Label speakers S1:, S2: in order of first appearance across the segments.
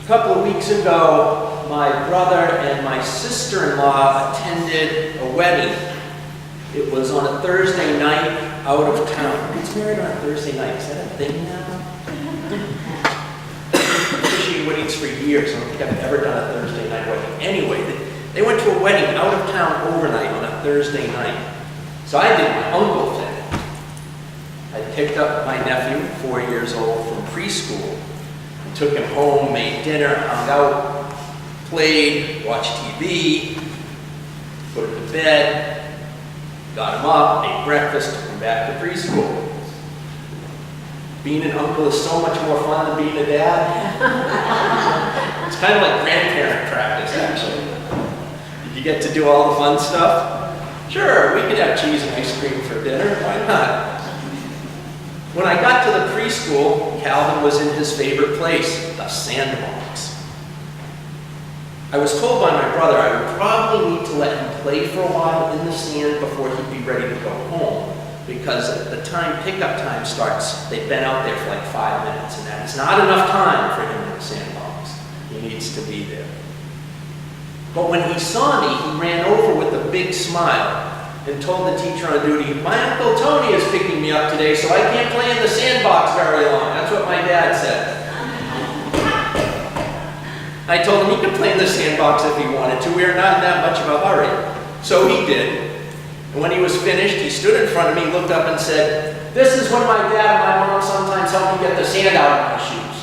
S1: A couple of weeks ago, my brother and my sister-in-law attended a wedding. It was on a Thursday night out of town. Who gets married on a Thursday night? Is that a thing now? I've officiated weddings for years. I don't think I've ever done a Thursday night wedding. Anyway, they went to a wedding out of town overnight on a Thursday night. So I did my uncle thing. I picked up my nephew, 4 years old, from preschool. Took him home, made dinner, hung out, played, watched TV, put him to bed, got him up, made breakfast, took him back to preschool. Being an uncle is so much more fun than being a dad. It's kind of like grandparent practice, actually. You get to do all the fun stuff. Sure, we could have cheese and ice cream for dinner, why not? When I got to the preschool, Calvin was in his favorite place, the sandbox. I was told by my brother I would probably need to let him play for a while in the sand before he'd be ready to go home, because at the time pickup time starts, they've been out there for like 5 minutes, and that is not enough time for him in the sandbox. He needs to be there. But when he saw me, he ran over with a big smile and told the teacher on duty, "My Uncle Tony is picking me up today, so I can't play in the sandbox very long." That's what my dad said. I told him he could play in the sandbox if he wanted to. We are not in that much of a hurry. So he did. And when he was finished, he stood in front of me, looked up and said, "This is when my dad and my mom sometimes help me get the sand out of my shoes."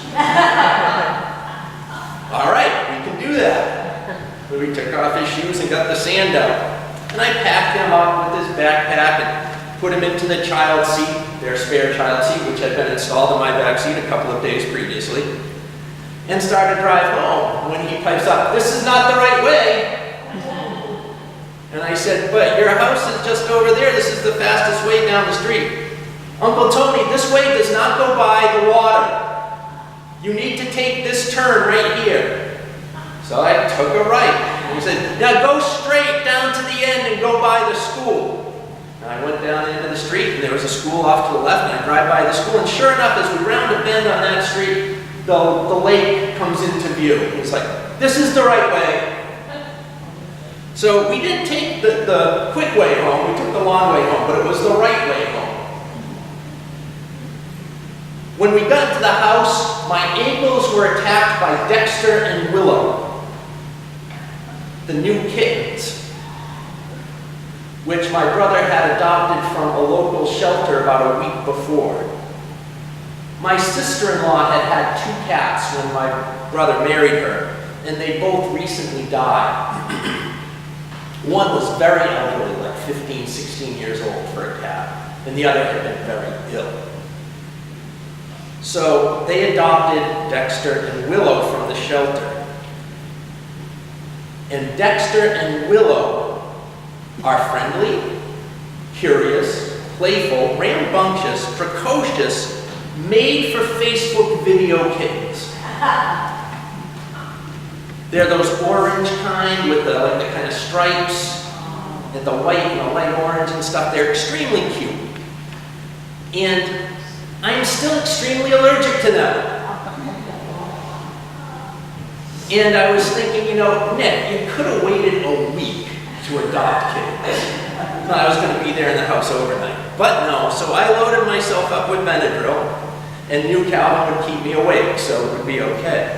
S1: All right, we can do that. So we took off his shoes and got the sand out. And I packed him up with his backpack and put him into the child seat, their spare child seat, which had been installed in my back seat a couple of days previously, and started to drive home. When he pipes up, "This is not the right way." And I said, "But your house is just over there. This is the fastest way down the street." "Uncle Tony, this way does not go by the water. You need to take this turn right here." So I took a right. And he said, "Now go straight down to the end and go by the school." And I went down into the street, and there was a school off to the left, and I drive by the school, and sure enough, as we round a bend on that street, the lake comes into view. It's like, this is the right way. So we didn't take the quick way home, we took the long way home, but it was the right way home. When we got to the house, my ankles were attacked by Dexter and Willow, the new kittens, which my brother had adopted from a local shelter about a week before. My sister-in-law had had 2 cats when my brother married her, and they both recently died. One was very elderly, like 15, 16 years old for a cat, and the other had been very ill. So they adopted Dexter and Willow from the shelter. And Dexter and Willow are friendly, curious, playful, rambunctious, precocious, made for Facebook video kittens. They're those orange kind with the kind of stripes and the white and the light orange and stuff. They're extremely cute. And I'm still extremely allergic to them. And I was thinking, you know, Nick, you could have waited a week to adopt kittens. Thought I was going to be there in the house overnight. But no, so I loaded myself up with Benadryl and knew Calvin would keep me awake, so it would be okay.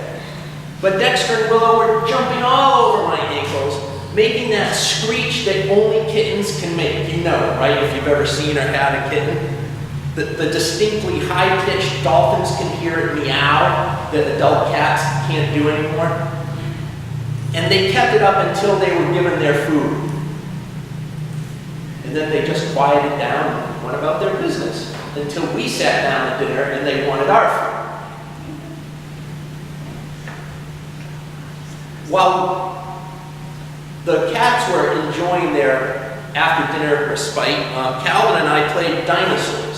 S1: But Dexter and Willow were jumping all over my ankles, making that screech that only kittens can make. You know, right? If you've ever seen or had a kitten. The distinctly high-pitched dolphins can hear it meow that adult cats can't do anymore. And they kept it up until they were given their food. And then they just quieted down and went about their business until we sat down at dinner and they wanted our food. While the cats were enjoying their after-dinner respite, Calvin and I played dinosaurs.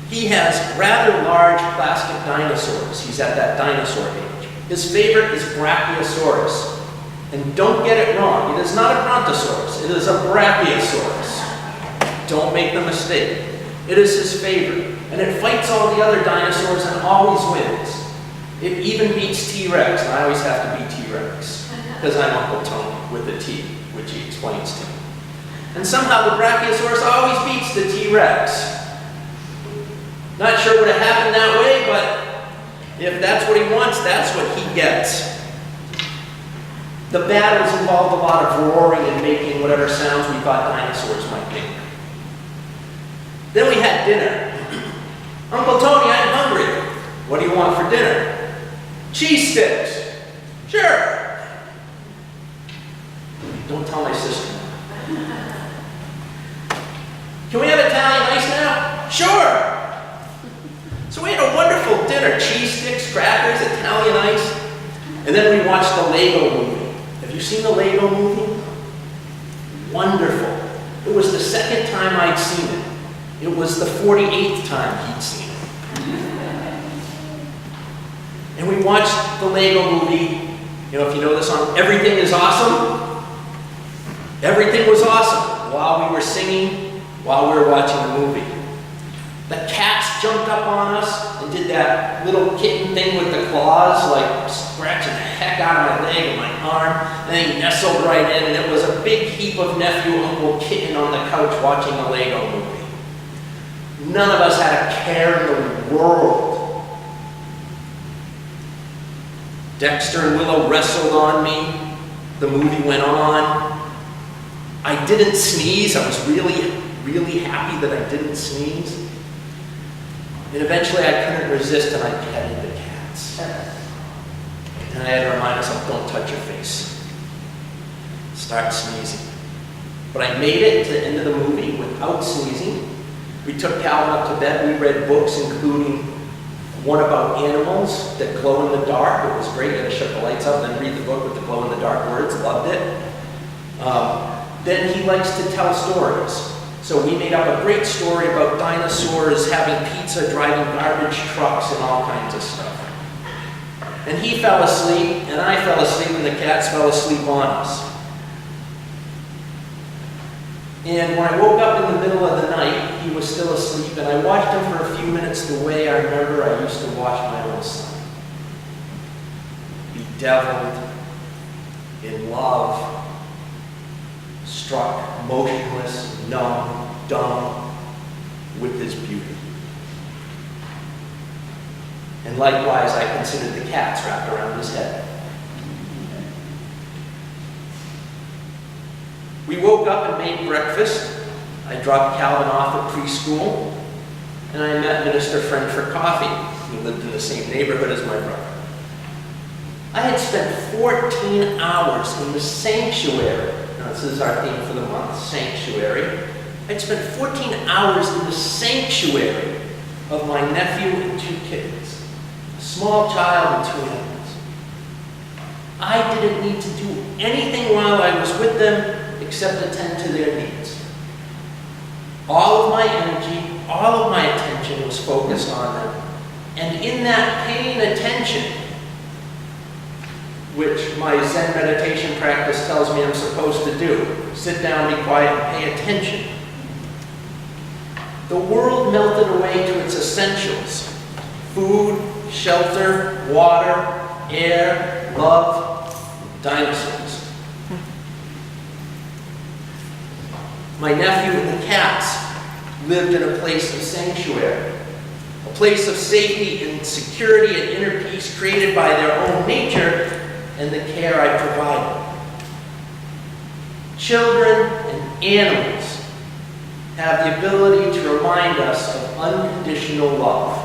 S1: He has rather large plastic dinosaurs. He's at that dinosaur age. His favorite is Brachiosaurus. And don't get it wrong, it is not a Brontosaurus, it is a Brachiosaurus. Don't make the mistake. It is his favorite, and it fights all the other dinosaurs and always wins. It even beats T-Rex, and I always have to beat T-Rex, because I'm Uncle Tony with the T, which he explains to me. And somehow the Brachiosaurus always beats the T-Rex. Not sure what happened that way, but if that's what he wants, that's what he gets. The battles involved a lot of roaring and making whatever sounds we thought dinosaurs might make. Then we had dinner. Uncle Tony, I'm hungry. What do you want for dinner? Cheese sticks. Sure. Don't tell my sister. Can we have Italian ice now? Sure. So we had a wonderful dinner. Cheese sticks, crackers, Italian ice. And then we watched the Lego movie. Have you seen the Lego movie? Wonderful. It was the second time I'd seen it. It was the 48th time he'd seen it. And we watched the Lego movie. You know, if you know the song, Everything is Awesome. Everything was awesome while we were singing, while we were watching the movie. The cats jumped up on us and did that little kitten thing with the claws, like scratching the heck out of my leg and my arm. And then he nestled right in, and it was a big heap of nephew, uncle, kitten on the couch watching the Lego movie. None of us had a care in the world. Dexter and Willow wrestled on me. The movie went on. I didn't sneeze. I was really, really happy that I didn't sneeze. And eventually I couldn't resist and I petted the cats. And I had to remind myself, don't touch your face. Start sneezing. But I made it to the end of the movie without sneezing. We took Calvin up to bed. We read books, including one about animals that glow in the dark. It was great. You had to shut the lights up, then read the book with the glow in the dark words. Loved it. Then he likes to tell stories. So we made up a great story about dinosaurs having pizza, driving garbage trucks, and all kinds of stuff. And he fell asleep, and I fell asleep, and the cats fell asleep on us. And when I woke up in the middle of the night, he was still asleep, and I watched him for a few minutes the way I remember I used to watch my own son. Bedeviled, in love, struck, motionless, numb, dumb, with his beauty. And likewise, I considered the cats wrapped around his head. We woke up and made breakfast. I dropped Calvin off at preschool, and I met Minister Friend for coffee. He lived in the same neighborhood as my brother. I had spent 14 hours in the sanctuary. Now, this is our theme for the month, sanctuary. I'd spent 14 hours in the sanctuary of my nephew and 2 kittens, a small child and 2 animals. I didn't need to do anything while I was with them except attend to their needs. All of my energy, all of my attention was focused on them. And in that paying attention, which my Zen meditation practice tells me I'm supposed to do, sit down, be quiet, and pay attention, the world melted away to its essentials: food, shelter, water, air, love, dinosaurs. My nephew and the cats lived in a place of sanctuary, a place of safety and security and inner peace created by their own nature and the care I provided. Children and animals have the ability to remind us of unconditional love.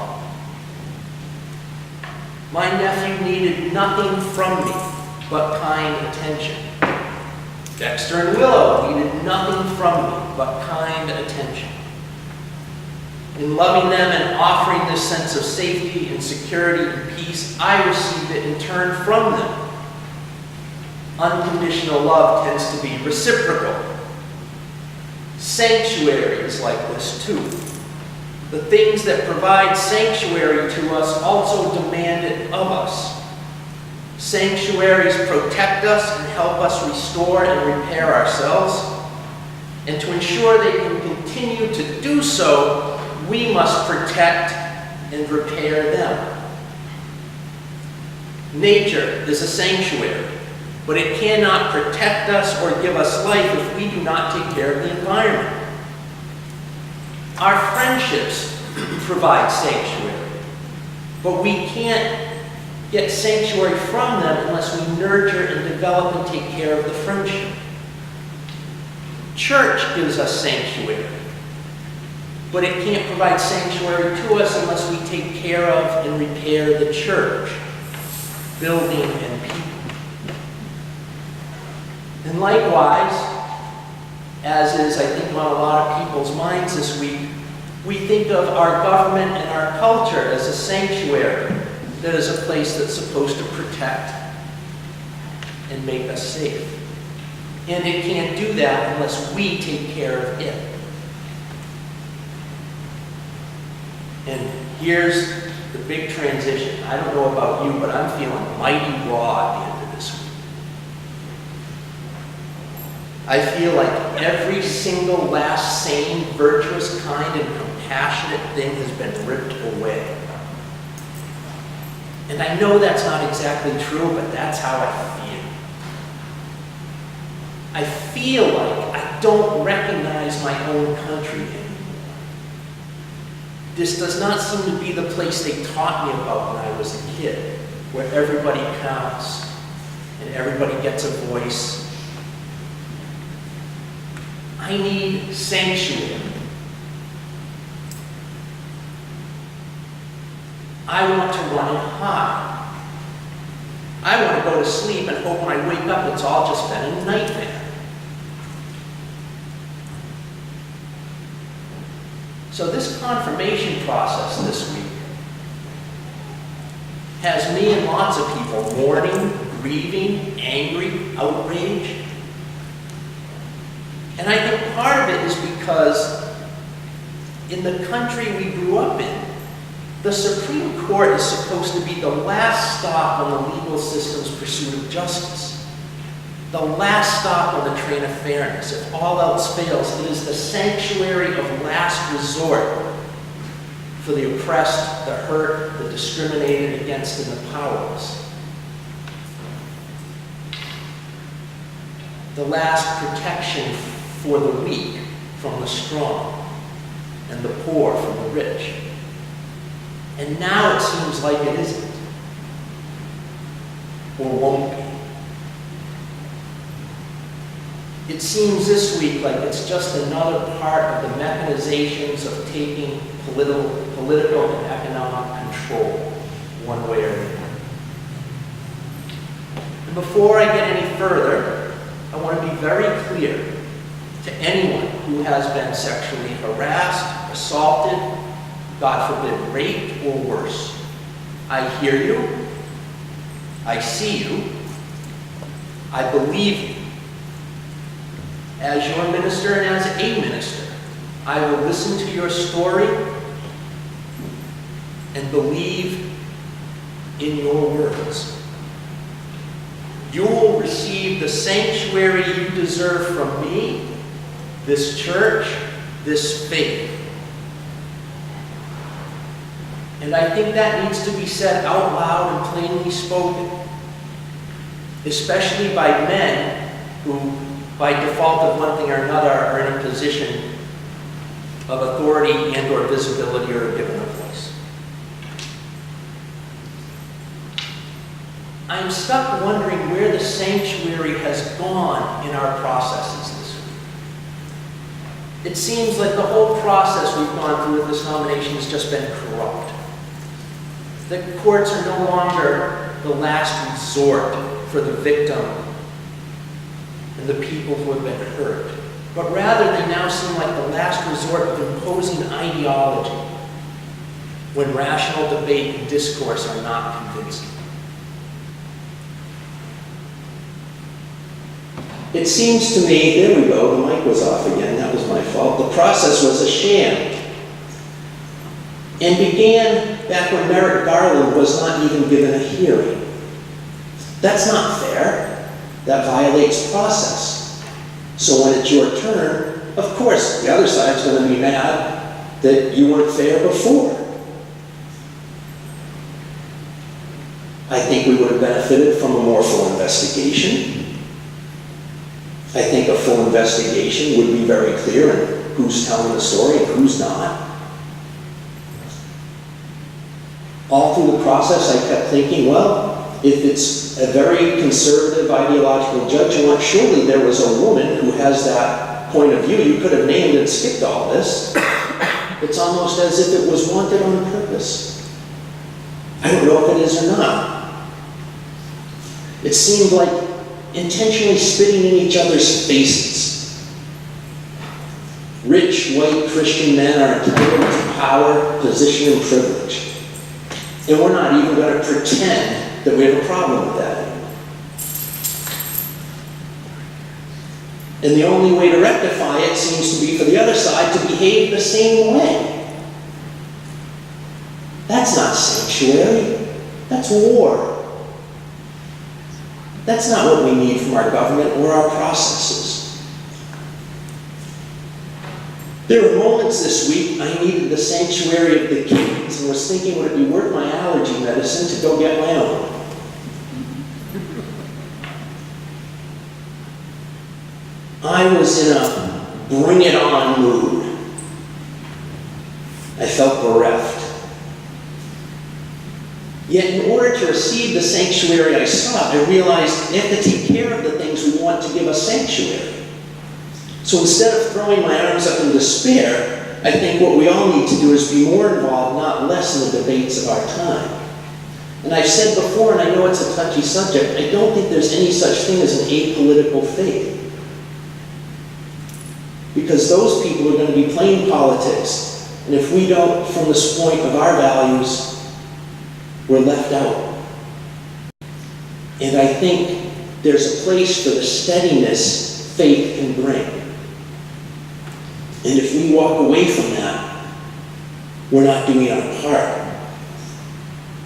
S1: My nephew needed nothing from me but kind attention. Dexter and Willow needed nothing from me but kind attention. In loving them and offering this sense of safety and security and peace, I received it in turn from them. Unconditional love tends to be reciprocal. Sanctuary is like this too. The things that provide sanctuary to us also demand it of us. Sanctuaries protect us and help us restore and repair ourselves. And to ensure they can continue to do so, we must protect and repair them. Nature is a sanctuary, but it cannot protect us or give us life if we do not take care of the environment. Our friendships provide sanctuary, but we can't get sanctuary from them unless we nurture and develop and take care of the friendship. Church gives us sanctuary, but it can't provide sanctuary to us unless we take care of and repair the church, building and people. And likewise, as is I think on a lot of people's minds this week, we think of our government and our culture as a sanctuary that is a place that's supposed to protect and make us safe. And it can't do that unless we take care of it. And here's the big transition. I don't know about you, but I'm feeling mighty raw at the end of this week. I feel like every single last sane, virtuous, kind, and compassionate thing has been ripped away. And I know that's not exactly true, but that's how I feel. I feel like I don't recognize my own country anymore. This does not seem to be the place they taught me about when I was a kid, where everybody counts and everybody gets a voice. I need sanctuary. I want to run and hide. I want to go to sleep and hope when I wake up it's all just been a nightmare. So this confirmation process this week has me and lots of people mourning, grieving, angry, outraged. And I think part of it is because in the country we grew up in, the Supreme Court is supposed to be the last stop on the legal system's pursuit of justice. The last stop on the train of fairness. If all else fails, it is the sanctuary of last resort for the oppressed, the hurt, the discriminated against, and the powerless. The last protection for the weak from the strong, and the poor from the rich. And now it seems like it isn't, or won't be. It seems this week like it's just another part of the mechanizations of taking political and economic control, one way or another. And before I get any further, I want to be very clear to anyone who has been sexually harassed, assaulted, God forbid, raped, or worse. I hear you. I see you. I believe you. As your minister and as a minister, I will listen to your story and believe in your words. You will receive the sanctuary you deserve from me, this church, this faith. And I think that needs to be said out loud and plainly spoken, especially by men who, by default of one thing or another, are in a position of authority and or visibility or given a voice. I'm stuck wondering where the sanctuary has gone in our processes this week. It seems like the whole process we've gone through with this nomination has just been corrupt. The courts are no longer the last resort for the victim and the people who have been hurt, but rather they now seem like the last resort of imposing ideology when rational debate and discourse are not convincing. It seems to me, there we go, the mic was off again, that was my fault. The process was a sham and began back when Merrick Garland was not even given a hearing. That's not fair. That violates process. So when it's your turn, of course, the other side's going to be mad that you weren't fair before.
S2: I think we would have benefited from a more full investigation. I think a full investigation would be very clear in who's telling the story and who's not. All through the process, I kept thinking, well, if it's a very conservative ideological judgment, surely there was a woman who has that point of view. You could have named and skipped all this. It's almost as if it was wanted on purpose. I don't know if it is or not. It seemed like intentionally spitting in each other's faces. Rich, white Christian men are entitled to power, position, and privilege. And we're not even going to pretend that we have a problem with that anymore. And the only way to rectify it seems to be for the other side to behave the same way. That's not sanctuary. That's war. That's not what we need from our government or our processes. There were moments this week I needed the sanctuary of the kids and was thinking, would it be worth my allergy medicine to go get my own? I was in a bring it on mood. I felt bereft. Yet in order to receive the sanctuary I sought, I realized I have to take care of the things we want to give us sanctuary. So instead of throwing my arms up in despair, I think what we all need to do is be more involved, not less, in the debates of our time. And I've said before, and I know it's a touchy subject, I don't think there's any such thing as an apolitical faith. Because those people are going to be playing politics. And if we don't, from this point of our values, we're left out. And I think there's a place for the steadiness faith can bring. And if we walk away from that, we're not doing our part.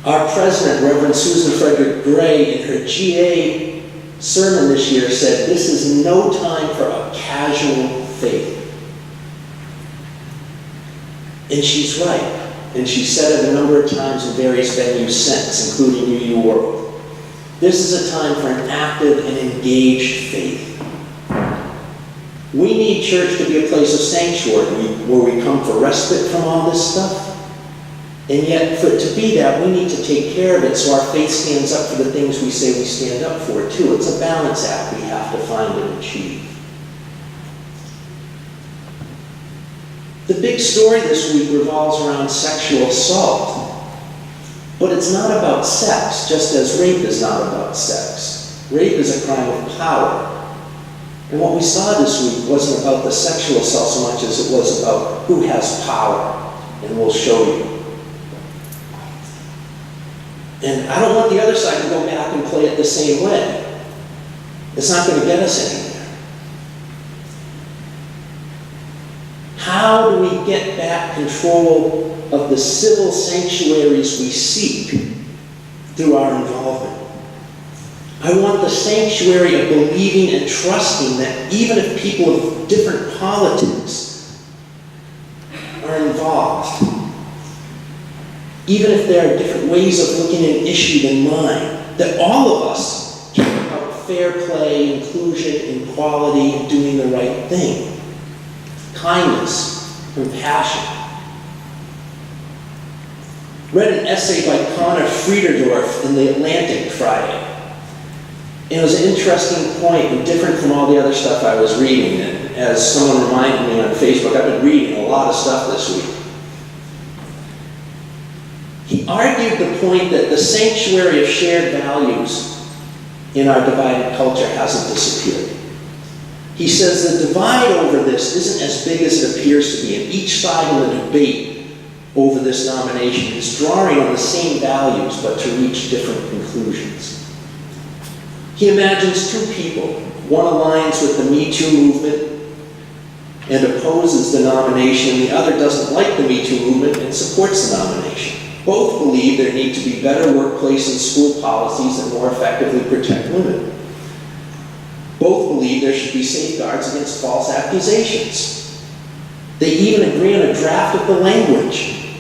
S2: Our president, Reverend Susan Frederick Gray, in her GA sermon this year said, this is no time for a casual faith. And she's right. And she said it a number of times in various venues since, including UU World. This is a time for an active and engaged faith. We need church to be a place of sanctuary where we come for respite from all this stuff. And yet, for it to be that, we need to take care of it so our faith stands up for the things we say we stand up for, too. It's a balance act we have to find and achieve. The big story this week revolves around sexual assault. But it's not about sex, just as rape is not about sex. Rape is a crime of power. And what we saw this week wasn't about the sexual assault so much as it was about who has power. And we'll show you. And I don't want the other side to go back and play it the same way. It's not going to get us anywhere. How do we get back control of the civil sanctuaries we seek through our involvement? I want the sanctuary of believing and trusting that even if people of different politics are involved, even if there are different ways of looking at an issue than mine, that all of us care about fair play, inclusion, equality, and doing the right thing. Kindness, compassion. Read an essay by Connor Friederdorf in The Atlantic Friday. And it was an interesting point and different from all the other stuff I was reading. And as someone reminded me on Facebook, I've been reading a lot of stuff this week. He argued the point that the sanctuary of shared values in our divided culture hasn't disappeared. He says the divide over this isn't as big as it appears to be, and each side in the debate over this nomination is drawing on the same values but to reach different conclusions. He imagines two people. One aligns with the Me Too movement and opposes the nomination, and the other doesn't like the Me Too movement and supports the nomination. Both believe there need to be better workplace and school policies that more effectively protect women. Both believe there should be safeguards against false accusations. They even agree on a draft of the language.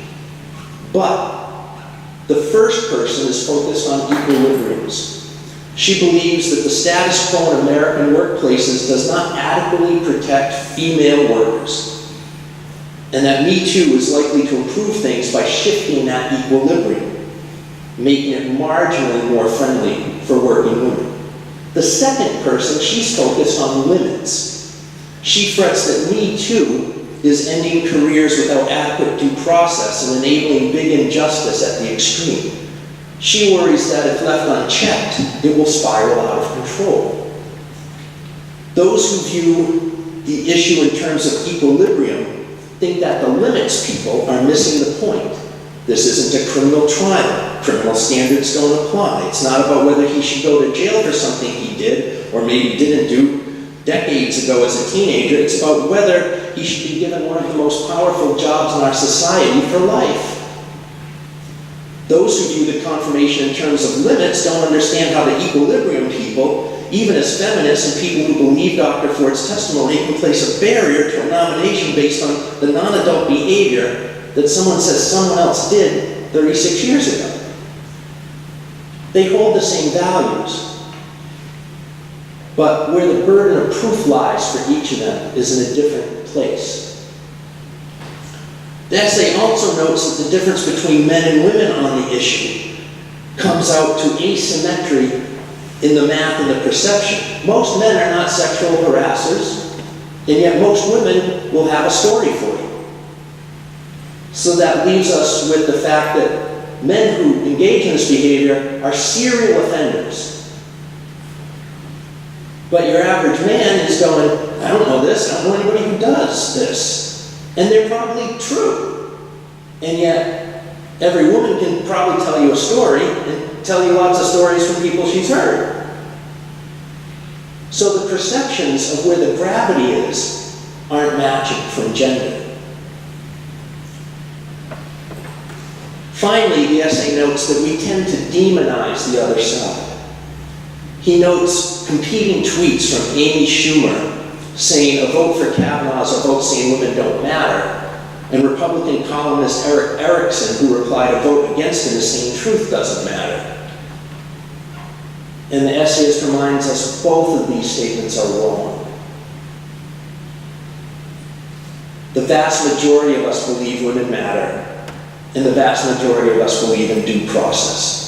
S2: But The first person is focused on equilibriums. She believes that the status quo in American workplaces does not adequately protect female workers, and that Me Too is likely to improve things by shifting that equilibrium, making it marginally more friendly for working women. The second person, she's focused on limits. She frets that Me Too is ending careers without adequate due process and enabling big injustice at the extreme. She worries that if left unchecked, it will spiral out of control. Those who view the issue in terms of equilibrium think that the limits people are missing the point. This isn't a criminal trial. Criminal standards don't apply. It's not about whether he should go to jail for something he did or maybe didn't do decades ago as a teenager. It's about whether he should be given one of the most powerful jobs in our society for life. Those who view the confirmation in terms of limits don't understand how the equilibrium people, even as feminists and people who believe Dr. Ford's testimony, can place a barrier to a nomination based on the non-adult behavior that someone says someone else did 36 years ago. They hold the same values, but where the burden of proof lies for each of them is in a different place. The essay also notes that the difference between men and women on the issue comes out to asymmetry in the math and the perception. Most men are not sexual harassers, and yet most women will have a story for you. So that leaves us with the fact that men who engage in this behavior are serial offenders. But your average man is going, I don't know this, I don't know anybody who does this. And they're probably true. And yet, every woman can probably tell you a story and tell you lots of stories from people she's heard. So the perceptions of where the gravity is aren't matching from gender. Finally, the essay notes that we tend to demonize the other side. He notes competing tweets from Amy Schumer saying a vote for Kavanaugh is a vote saying women don't matter, and Republican columnist Eric Erickson, who replied a vote against him is saying truth doesn't matter. And the essayist reminds us both of these statements are wrong. The vast majority of us believe women matter, and the vast majority of us believe in due process.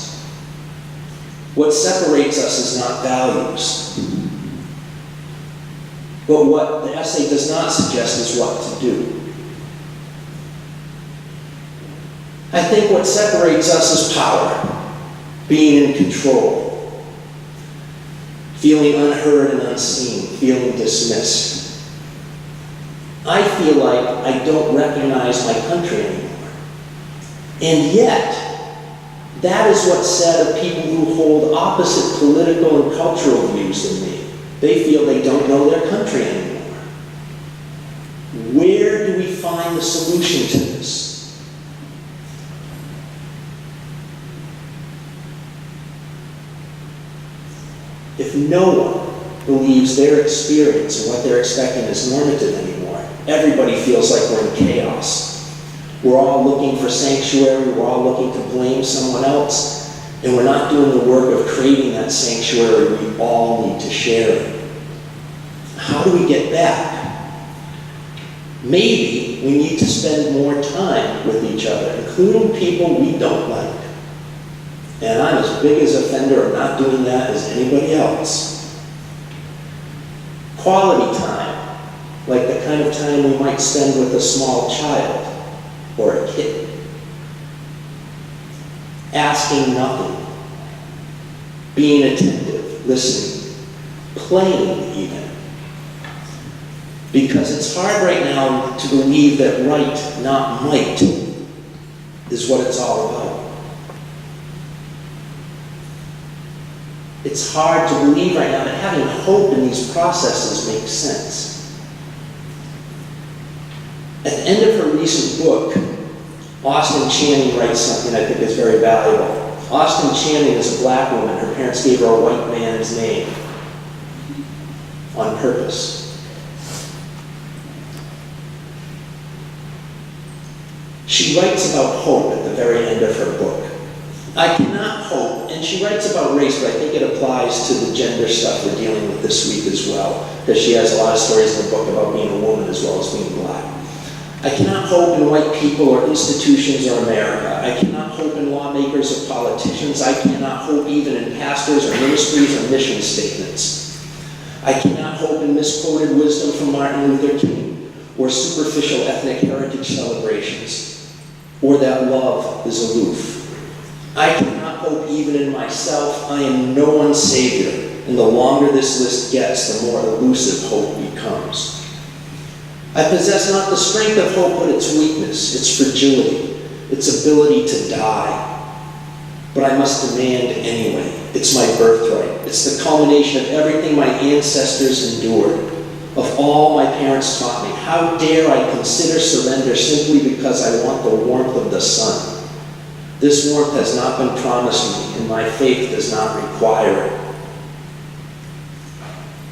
S2: What separates us is not values. But what the essay does not suggest is what to do. I think what separates us is power, being in control, feeling unheard and unseen, feeling dismissed. I feel like I don't recognize my country anymore. And yet, that is what's said of people who hold opposite political and cultural views than me. They feel they don't know their country anymore. Where do we find the solution to this? If no one believes their experience and what they're expecting is normative anymore, everybody feels like we're in chaos. We're all looking for sanctuary, we're all looking to blame someone else, and we're not doing the work of creating that sanctuary we all need to share. How do we get back? Maybe we need to spend more time with each other, including people we don't like. And I'm as big as offender of not doing that as anybody else. Quality time, like the kind of time we might spend with a small child or a kid. Asking nothing, being attentive, listening, playing even. Because it's hard right now to believe that right, not might, is what it's all about. It's hard to believe right now that having hope in these processes makes sense. At the end of her recent book, Austin Channing writes something I think is very valuable. Austin Channing is a black woman. Her parents gave her a white man's name on purpose. She writes about hope at the very end of her book. I cannot hope, and she writes about race, but I think it applies to the gender stuff we're dealing with this week as well, because she has a lot of stories in her book about being a woman as well as being black. I cannot hope in white people or institutions or America. I cannot hope in lawmakers or politicians. I cannot hope even in pastors or ministries or mission statements. I cannot hope in misquoted wisdom from Martin Luther King or superficial ethnic heritage celebrations or that love is aloof. I cannot hope even in myself. I am no one's savior, and the longer this list gets, the more elusive hope becomes. I possess not the strength of hope, but its weakness, its fragility, its ability to die. But I must demand anyway. It's my birthright. It's the culmination of everything my ancestors endured, of all my parents taught me. How dare I consider surrender simply because I want the warmth of the sun? This warmth has not been promised me, and my faith does not require it.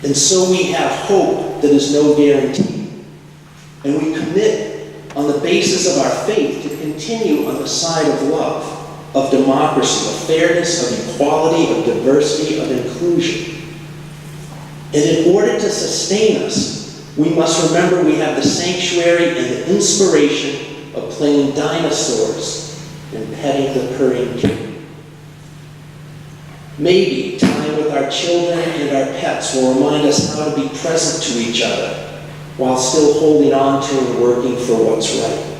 S2: And so we have hope that is no guarantee. And we commit on the basis of our faith to continue on the side of love, of democracy, of fairness, of equality, of diversity, of inclusion. And in order to sustain us, we must remember we have the sanctuary and the inspiration of playing dinosaurs and petting the purring kitten. Maybe time with our children and our pets will remind us how to be present to each other while still holding on to and working for what's right.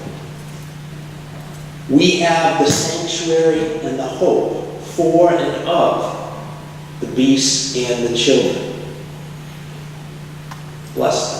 S2: We have the sanctuary and the hope for and of the beasts and the children. Bless